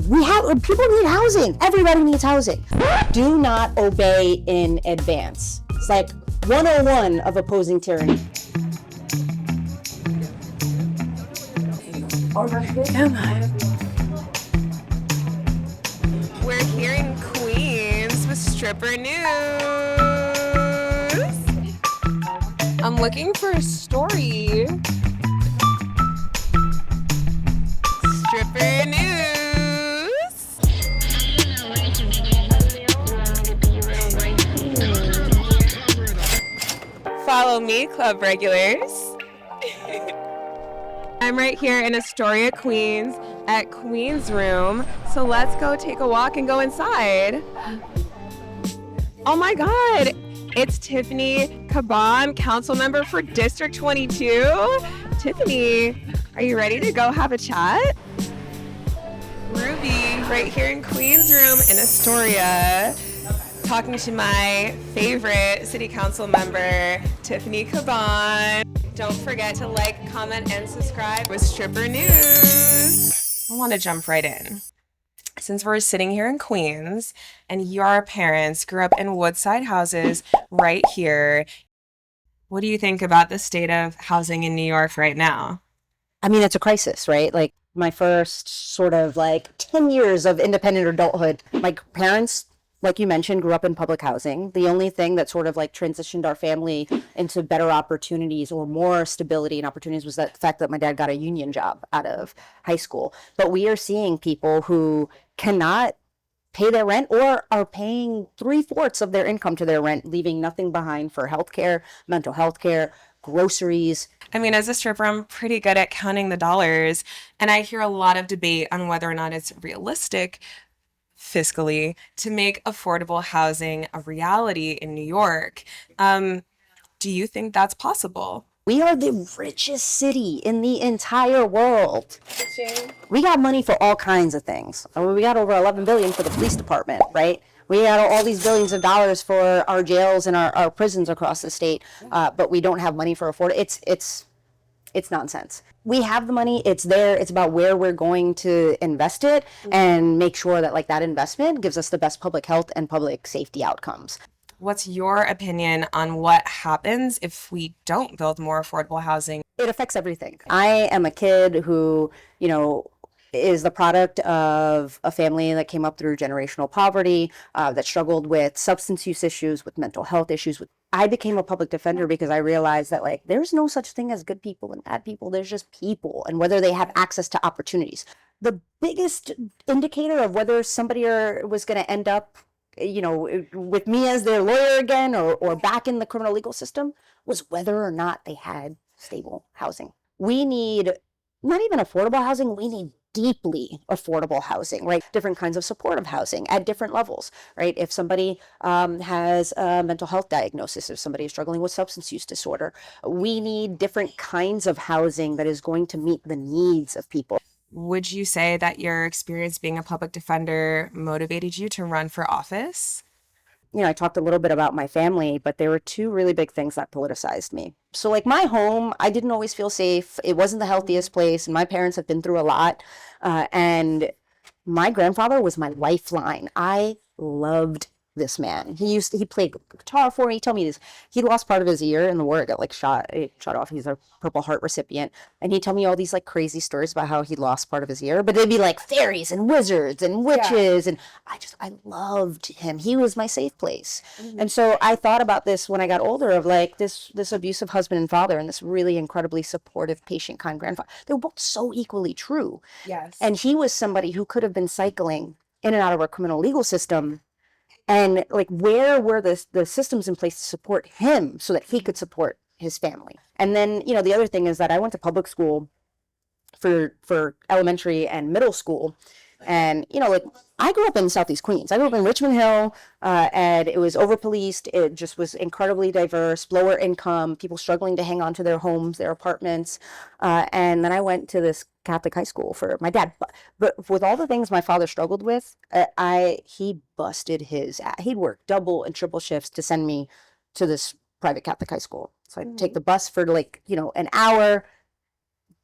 People need housing. Everybody needs housing. Do not obey in advance. It's like 101 of opposing tyranny. Am I? We're here in Queens with stripper news. I'm looking for a story. Stripper news. Follow me, club regulars. I'm right here in Astoria, Queens, at Queen's Room. So let's go take a walk and go inside. Oh my God, it's Tiffany Cabán, council member for District 22. Tiffany, are you ready to go have a chat? Ruby, right here in Queen's Room in Astoria, talking to my favorite city council member, Tiffany Cabán. Don't forget to like, comment, and subscribe with Stripper News. I want to jump right in. Since we're sitting here in Queens and your parents grew up in woodside houses right here, what do you think about the state of housing in New York right now? I mean, it's a crisis, right? Like my first sort of like 10 years of independent adulthood, my parents, like you mentioned, grew up in public housing. The only thing that sort of like transitioned our family into better opportunities or more stability and opportunities was that the fact that my dad got a union job out of high school. But we are seeing people who cannot pay their rent or are paying 3/4 of their income to their rent, leaving nothing behind for healthcare, mental health care, groceries. I mean, as a stripper, I'm pretty good at counting the dollars, and I hear a lot of debate on whether or not it's realistic fiscally to make affordable housing a reality in New York. Do you think that's possible? We are the richest city in the entire world. We got money for all kinds of things. I mean, we got over 11 billion for the police department, right? We got all these billions of dollars for our jails and our prisons across the state, but we don't have money for it's nonsense. We have the money, it's there, it's about where we're going to invest it and make sure that like that investment gives us the best public health and public safety outcomes. What's your opinion on what happens if we don't build more affordable housing? It affects everything. I am a kid who, is the product of a family that came up through generational poverty, that struggled with substance use issues, with mental health issues. I became a public defender because I realized that like there's no such thing as good people and bad people. There's just people and whether they have access to opportunities. The biggest indicator of whether somebody was going to end up with me as their lawyer again or back in the criminal legal system was whether or not they had stable housing. We need not even affordable housing, we need deeply affordable housing, right? Different kinds of supportive housing at different levels, right? If somebody has a mental health diagnosis, if somebody is struggling with substance use disorder, we need different kinds of housing that is going to meet the needs of people. Would you say that your experience being a public defender motivated you to run for office? I talked a little bit about my family, but there were two really big things that politicized me. So like my home, I didn't always feel safe. It wasn't the healthiest place, and my parents have been through a lot. And my grandfather was my lifeline. I loved this man. He played guitar for me. He told me this. He lost part of his ear in the war. It got shot off. He's a Purple Heart recipient. And he'd tell me all these like crazy stories about how he lost part of his ear. But they'd be like fairies and wizards and witches. Yeah. And I loved him. He was my safe place. Mm-hmm. And so I thought about this when I got older of like this abusive husband and father and this really incredibly supportive, patient, kind grandfather. They were both so equally true. Yes. And he was somebody who could have been cycling in and out of our criminal legal system. And like, where were the systems in place to support him so that he could support his family? And then, the other thing is that I went to public school for elementary and middle school. And, I grew up in Southeast Queens. I grew up in Richmond Hill, and it was over-policed. It just was incredibly diverse, lower income, people struggling to hang on to their homes, their apartments. And then I went to this Catholic high school for my dad. But with all the things my father struggled with, he busted his ass. He'd work double and triple shifts to send me to this private Catholic high school. So I'd take the bus for an hour,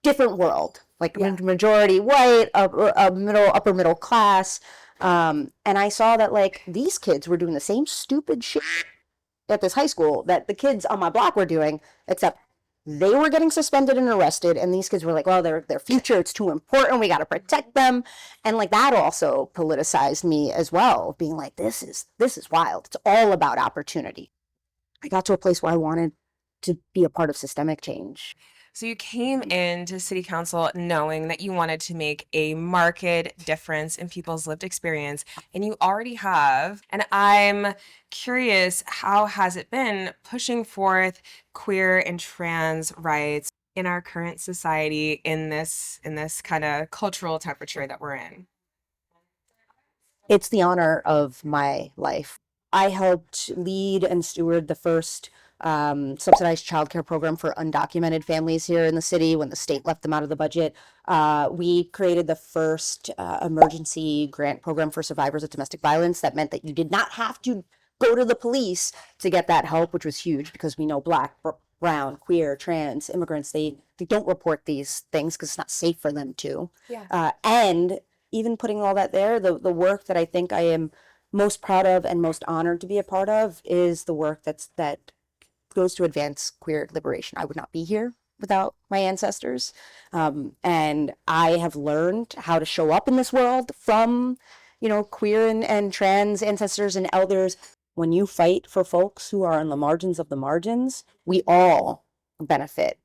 different world. like majority white, upper middle class. And I saw that like these kids were doing the same stupid shit at this high school that the kids on my block were doing, except they were getting suspended and arrested, and these kids were like, well, their future, it's too important, we got to protect them. And like that also politicized me as well, being like, this is wild. It's all about opportunity. I got to a place where I wanted to be a part of systemic change. So you came into city council knowing that you wanted to make a marked difference in people's lived experience, and you already have. And I'm curious, how has it been pushing forth queer and trans rights in our current society in this kind of cultural temperature that we're in? It's the honor of my life. I helped lead and steward the first subsidized childcare program for undocumented families here in the city when the state left them out of the budget. We created the first emergency grant program for survivors of domestic violence that meant that you did not have to go to the police to get that help, which was huge because we know Black, brown, queer, trans immigrants, they don't report these things because it's not safe for them to. And even putting all that there, the work that I think I am most proud of and most honored to be a part of is the work that goes to advance queer liberation. I would not be here without my ancestors. And I have learned how to show up in this world from, queer and trans ancestors and elders. When you fight for folks who are on the margins of the margins, we all benefit.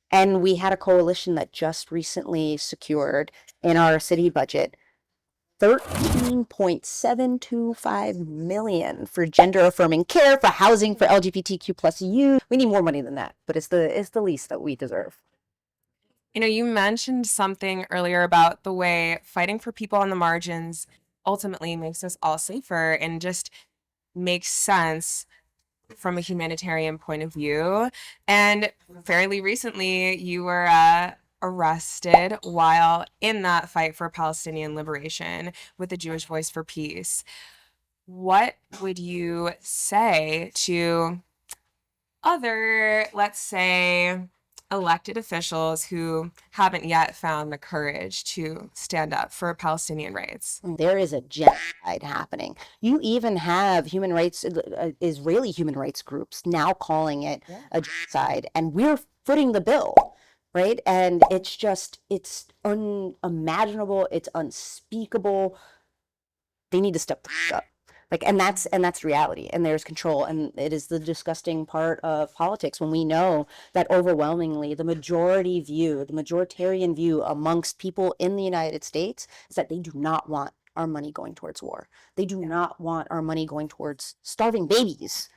And we had a coalition that just recently secured in our city budget $13.725 million for gender affirming care, for housing for LGBTQ plus youth. We need more money than that, but it's the least that we deserve. You mentioned something earlier about the way fighting for people on the margins ultimately makes us all safer and just makes sense from a humanitarian point of view. And fairly recently, you were arrested while in that fight for Palestinian liberation with the Jewish Voice for Peace. What would you say to other, let's say, elected officials who haven't yet found the courage to stand up for Palestinian rights? There is a genocide happening. You even have Israeli human rights groups now calling it a genocide, and we're footing the bill. Right. And it's unimaginable. It's unspeakable. They need to step up. And that's reality. And there's control. And it is the disgusting part of politics when we know that overwhelmingly the majoritarian view amongst people in the United States is that they do not want our money going towards war. They do not want our money going towards starving babies,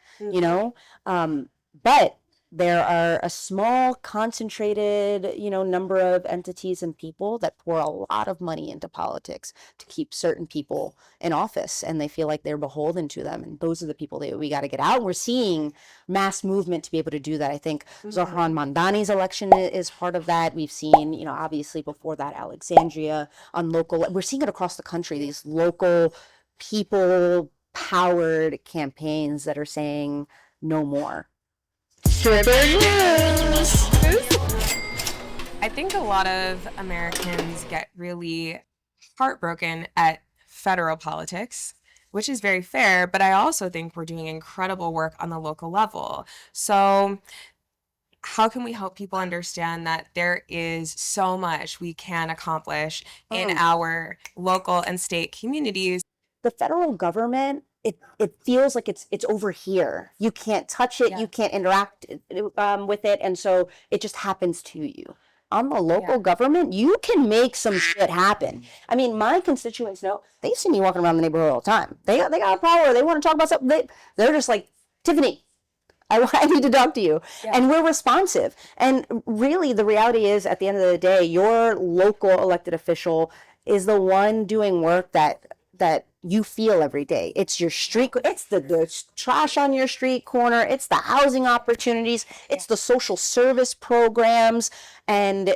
but there are a small, concentrated, number of entities and people that pour a lot of money into politics to keep certain people in office, and they feel like they're beholden to them. And those are the people that we got to get out. We're seeing mass movement to be able to do that. I think Zohran Mamdani's election is part of that. We've seen, obviously before that, Alexandria on local. We're seeing it across the country. These local people-powered campaigns that are saying no more. I think a lot of Americans get really heartbroken at federal politics, which is very fair, but I also think we're doing incredible work on the local level. So how can we help people understand that there is so much we can accomplish in our local and state communities? The federal government, it feels like it's over here. You can't touch it. You can't interact with it. And so it just happens to you. On the local government, you can make some shit happen. I mean, my constituents know, they see me walking around the neighborhood all the time. They got a problem. They want to talk about something. They're just like, Tiffany, I need to talk to you. And we're responsive. And really, the reality is, at the end of the day, your local elected official is the one doing work that you feel every day. It's your street, it's the trash on your street corner, it's the housing opportunities, it's the social service programs, and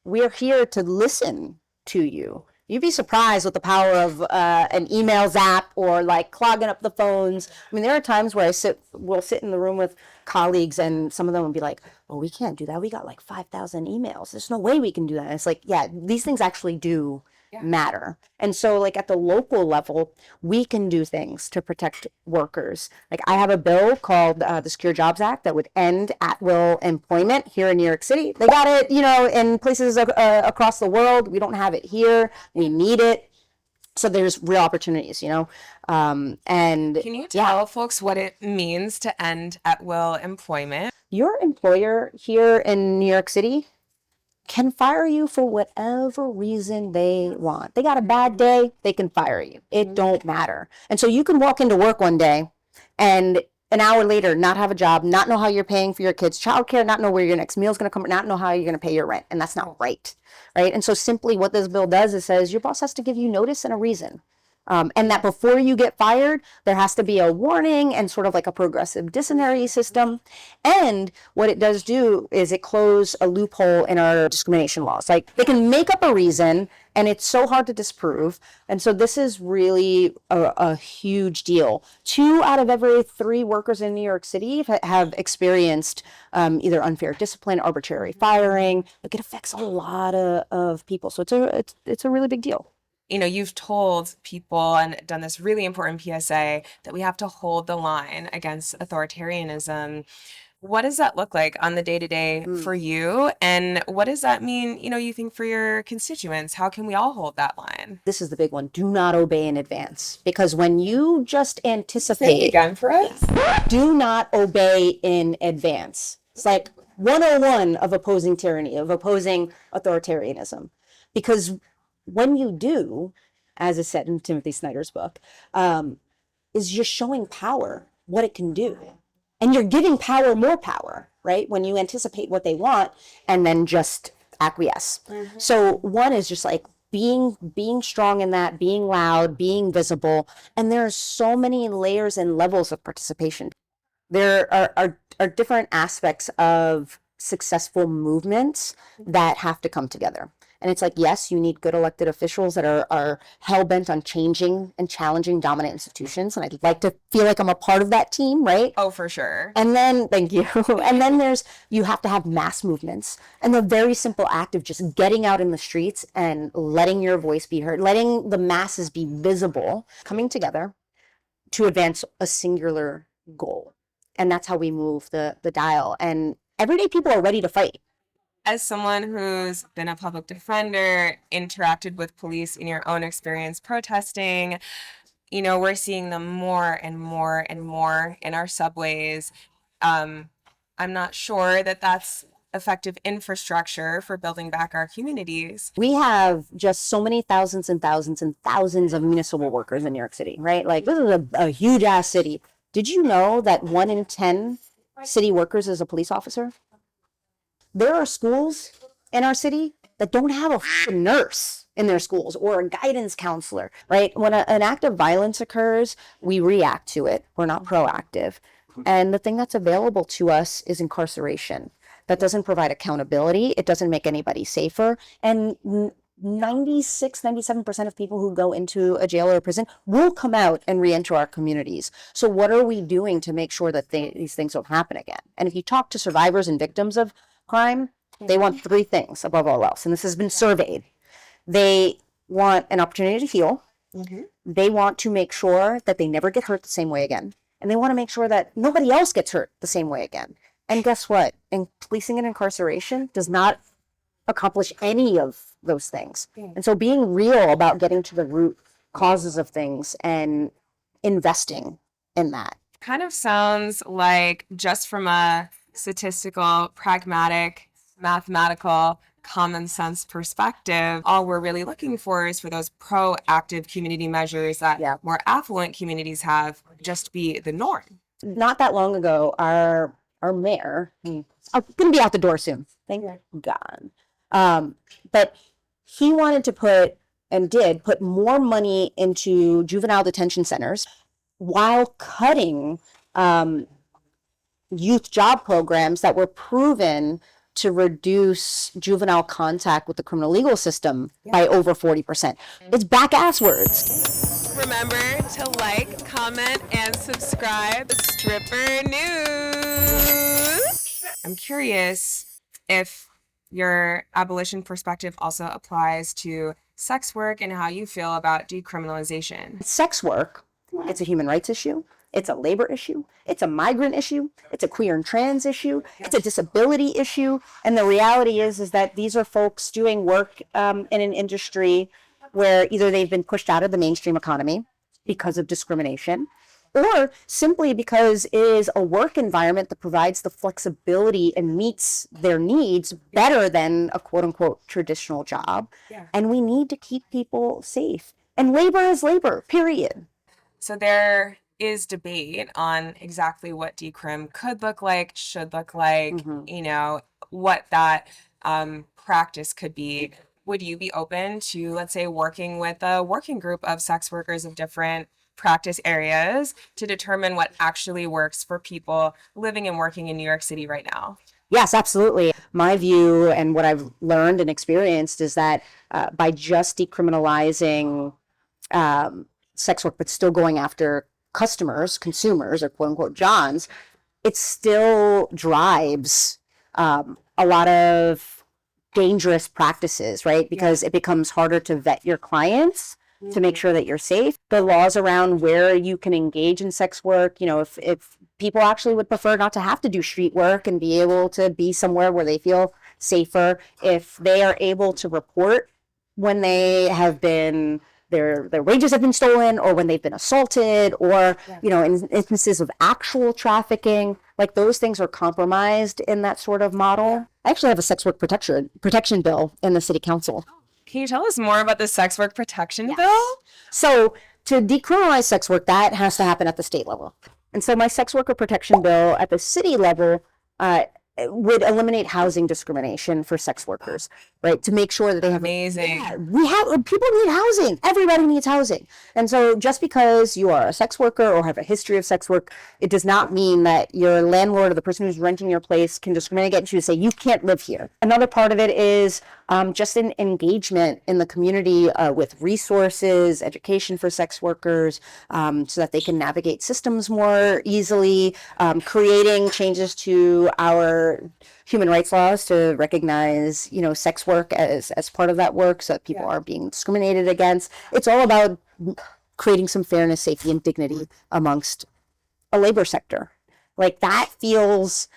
we're here to listen to you. You'd be surprised with the power of an email zap or like clogging up the phones. I mean, there are times where we'll sit in the room with colleagues and some of them will be like, well, we can't do that. We got like 5,000 emails. There's no way we can do that. And it's like, yeah, these things actually do matter. And so like at the local level, we can do things to protect workers. Like I have a bill called the Secure Jobs Act that would end at-will employment here in New York City. They got it, in places across the world. We don't have it here. We need it. So there's real opportunities, and Can you tell folks what it means to end at-will employment? Your employer here in New York City can fire you for whatever reason they want. They got a bad day, they can fire you. It don't matter. And so you can walk into work one day and an hour later not have a job, not know how you're paying for your kids' childcare, not know where your next meal is going to come, not know how you're going to pay your rent. And that's not right. Right. And so simply what this bill does is says your boss has to give you notice and a reason. And that before you get fired, there has to be a warning and sort of like a progressive disciplinary system. And what it does do is it closes a loophole in our discrimination laws. Like they can make up a reason and it's so hard to disprove. And so this is really a huge deal. 2 out of every 3 workers in New York City have experienced either unfair discipline, arbitrary firing. Like it affects a lot of people. So it's a really big deal. You've told people and done this really important PSA that we have to hold the line against authoritarianism. What does that look like on the day-to-day for you? And what does that mean, you think for your constituents? How can we all hold that line? This is the big one. Do not obey in advance. Because when you just anticipate... Say it again for us. Do not obey in advance. It's like 101 of opposing tyranny, of opposing authoritarianism. Because when you do, as is said in Timothy Snyder's book, is you're showing power, what it can do. And you're giving power more power, right? When you anticipate what they want and then just acquiesce. Mm-hmm. So one is just like being strong in that, being loud, being visible. And there are so many layers and levels of participation. There are different aspects of successful movements that have to come together. And it's like, yes, you need good elected officials that are hell-bent on changing and challenging dominant institutions. And I'd like to feel like I'm a part of that team, right? Oh, for sure. And then, thank you. And then you have to have mass movements. And the very simple act of just getting out in the streets and letting your voice be heard, letting the masses be visible, coming together to advance a singular goal. And that's how we move the dial. And everyday people are ready to fight. As someone who's been a public defender, interacted with police in your own experience protesting, we're seeing them more and more and more in our subways. I'm not sure that that's effective infrastructure for building back our communities. We have just so many thousands and thousands and thousands of municipal workers in New York City, right? Like this is a huge ass city. Did you know that 1 in 10 city workers is a police officer? There are schools in our city that don't have a nurse in their schools or a guidance counselor, right? When an act of violence occurs, we react to it. We're not proactive. And the thing that's available to us is incarceration. That doesn't provide accountability. It doesn't make anybody safer. And 97% of people who go into a jail or a prison will come out and re-enter our communities. So what are we doing to make sure that these things don't happen again? And if you talk to survivors and victims of crime, they want 3 things above all else. And this has been surveyed. They want an opportunity to heal. Mm-hmm. They want to make sure that they never get hurt the same way again. And they want to make sure that nobody else gets hurt the same way again. And guess what? Policing and incarceration does not accomplish any of those things. And so being real about getting to the root causes of things and investing in that. Kind of sounds like, just from a statistical, pragmatic, mathematical, common sense perspective, all we're really looking for is for those proactive community measures that more affluent communities have just be the norm. Not that long ago, our mayor, I'm going to be out the door soon, thank God. But he wanted to put more money into juvenile detention centers while cutting youth job programs that were proven to reduce juvenile contact with the criminal legal system by over 40%. It's back-ass words. Remember to like, comment, and subscribe. Stripper News. I'm curious if your abolition perspective also applies to sex work and how you feel about decriminalization. Sex work, it's a human rights issue. It's a labor issue. It's a migrant issue. It's a queer and trans issue. It's a disability issue. And the reality is that these are folks doing work in an industry where either they've been pushed out of the mainstream economy because of discrimination, or simply because it is a work environment that provides the flexibility and meets their needs better than a quote unquote traditional job. And we need to keep people safe. And labor is labor, period. So there is debate on exactly what decrim could look like, should look like, you know, what that practice could be. Would you be open to, let's say, working with a working group of sex workers of different practice areas to determine what actually works for people living and working in New York City right now? Yes, absolutely. My view and what I've learned and experienced is that by just decriminalizing sex work, but still going after customers, consumers, or quote unquote Johns, it still drives a lot of dangerous practices, right? Because it becomes harder to vet your clients to make sure that you're safe. The laws around where you can engage in sex work, you know, if people actually would prefer not to have to do street work and be able to be somewhere where they feel safer, if they are able to report when they have been their wages have been stolen, or when they've been assaulted, or you know, in instances of actual trafficking, like those things are compromised in that sort of model. I actually have a sex work protection bill in the city council. Can you tell us more about the sex work protection bill? So to decriminalize sex work, that has to happen at the state level. And so my sex worker protection bill at the city level would eliminate housing discrimination for sex workers, right? To make sure that they have amazing. People need housing. Everybody needs housing. And so just because you are a sex worker or have a history of sex work, it does not mean that your landlord or the person who's renting your place can discriminate against you to say you can't live here. Another part of it is just an engagement in the community with resources, education for sex workers, so that they can navigate systems more easily, creating changes to our human rights laws to recognize, you know, sex work as part of that work so that people are being discriminated against. It's all about creating some fairness, safety, and dignity amongst a labor sector. Like that feels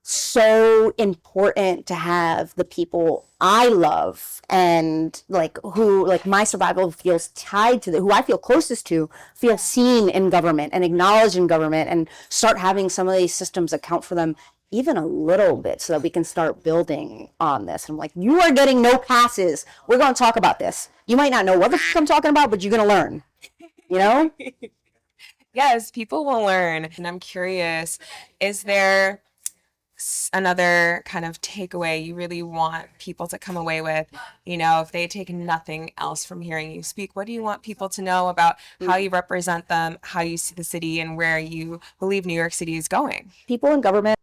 so important to have the people I love and like who like my survival feels tied to, who I feel closest to, feel seen in government and acknowledged in government, and start having some of these systems account for them even a little bit so that we can start building on this. And I'm like, you are getting no passes. We're going to talk about this. You might not know what the fuck I'm talking about, but you're going to learn, you know? Yes, people will learn. And I'm curious, is there another kind of takeaway you really want people to come away with, you know, if they take nothing else from hearing you speak? What do you want people to know about how you represent them, how you see the city, and where you believe New York City is going? People in government,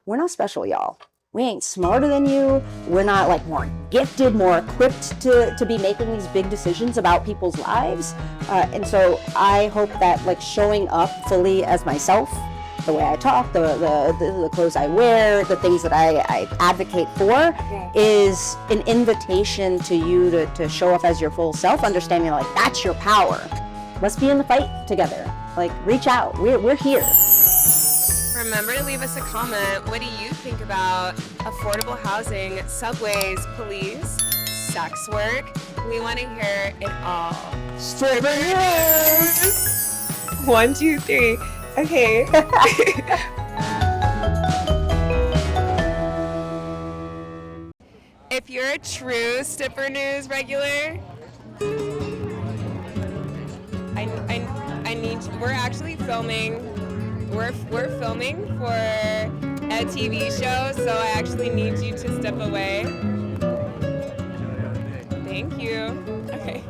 we're not special, y'all. We ain't smarter than you. We're not like more gifted, more equipped to be making these big decisions about people's lives. And so I hope that like showing up fully as myself, the way I talk, the clothes I wear, the things that I advocate for, is an invitation to you to show up as your full self, understanding like that's your power. Let's be in the fight together. Like reach out. We're here. Remember to leave us a comment. What do you think about affordable housing, subways, police, sex work? We want to hear it all. Stripper News! 1, 2, 3. Okay. If you're a true Stripper News regular, I need. We're actually filming. We're filming for a TV show, so I actually need you to step away. Thank you. Okay.